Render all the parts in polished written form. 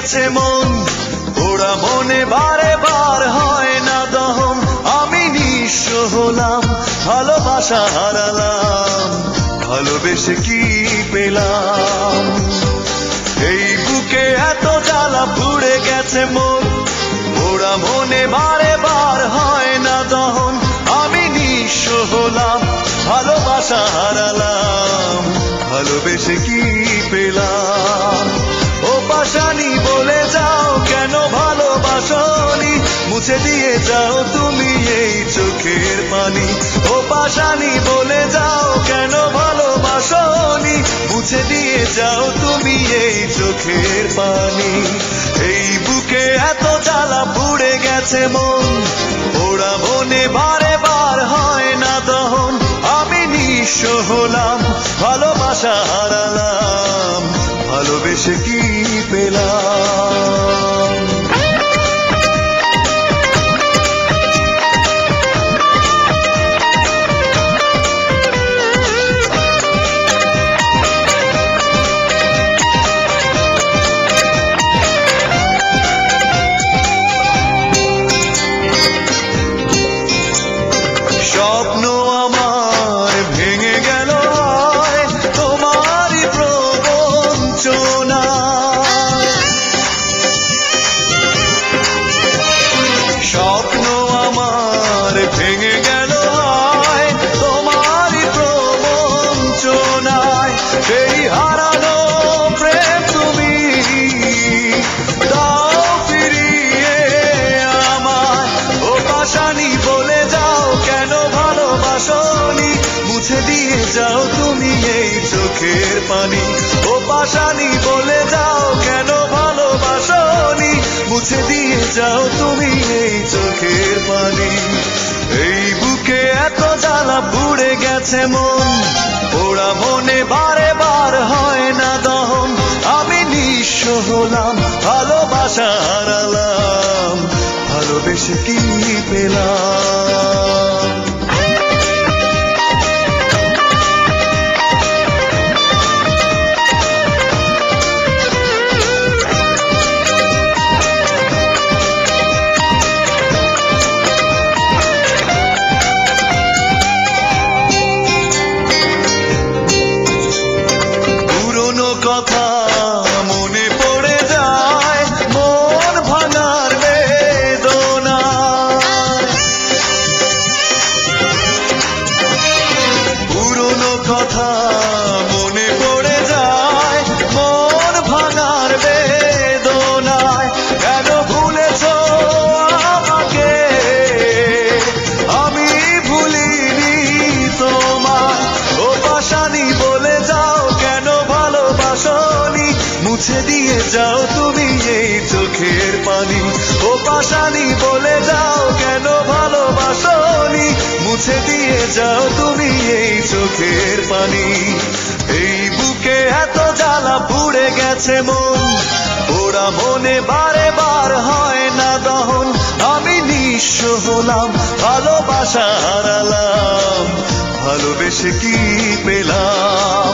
গেছে মন, ওরা মনে বারে বার হয় না দহন। আমি নিঃস্ব হলাম, ভালোবাসা হারালাম, ভালোবেসে কি পেলাম? এই বুকে এত জ্বালা পুড়ে গেছে মন, ওরা মনে বারে বার হয় না দহন। আমি নিঃস্ব হলাম, ভালোবাসা হারালাম, ভালোবেসে কি পেলাম? ও পাশানি বলে যাও কেন ভালোবাসনি, মুছে দিয়ে যাও তুমি এই চোখের পানি। ও পাশানি বলে যাও কেন ভালোবাসনি, মুছে দিয়ে যাও তুমি এই চোখের পানি। এই বুকে এত জ্বালা পুড়ে গেছে মন, ওরা মনে বারে বার হয় না দহন। আমি নিঃস্ব হলাম, ভালোবাসা হারালাম, ভালোবেসে কি পেলাম? স্বপ্ন আমার ভেঙে গেল তোমারই প্রবঞ্চনা, স্বপ্ন আমার ভেঙে গেল তোমারই প্রবঞ্চনায়। সেই হারানো প্রেম তুমি দাও ফিরিয়ে আমায়। ও পাশানি বলে যাও কেন ভালোবাসনি, মুছে দিয়ে যাও তুমি এই চোখের পানি। ও পাশানি বলে যাও কেন ভালোবাসনি, মুছে দিয়ে যাও তুমি এই চোখের পানি। এই বুকে এত জ্বালা পুড়ে গেছে মন, ওরা মনে বারে বার হয় না দহন। আমি নিঃস্ব হলাম, ভালোবাসা হারালাম, ভালোবেসে কি পেলাম? কথা মনে পড়ে যায় মন ভাঙার বেদনা, পুরনো কথা মনে পড়ে যায় মন ভাঙার বেদনায়। কেন ভুলেছ আমাকে, আমি ভুলিনি তোমায়। ও পাশানি বলে যাও কেন ভালোবাসনি, মুছে দিয়ে যাও তুমি এই চোখের পানি। ও পাশানি বলে যাও কেন ভালোবাসনি, মুছে দিয়ে যাও তুমি এই চোখের পানি। এই বুকে এত জ্বালা পুড়ে গেছে মন, ওরা মনে বারে বার হয় না দহন। আমি নিঃস্ব হলাম, ভালোবাসা হারালাম, ভালোবেসে কি পেলাম?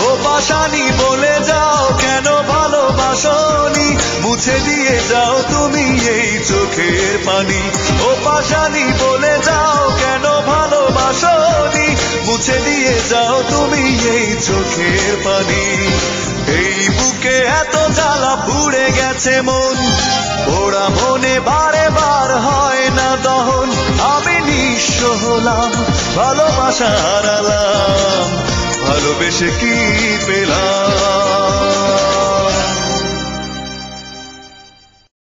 ও পাশানি বলে যাও কেন ভালোবাসনি, মুছে দিয়ে যাও তুমি এই চোখের পানি। ও পাশানি বলে যাও কেন ভালোবাসনি, মুছে দিয়ে যাও তুমি এই চোখের পানি। এই বুকে এত জ্বালা পুড়ে গেছে মন, ওরা মনে বারে বার হয় না দহন। আমি নিঃস্ব হলাম, ভালোবাসা হারালাম, ভালোবেসে কি পেলাম?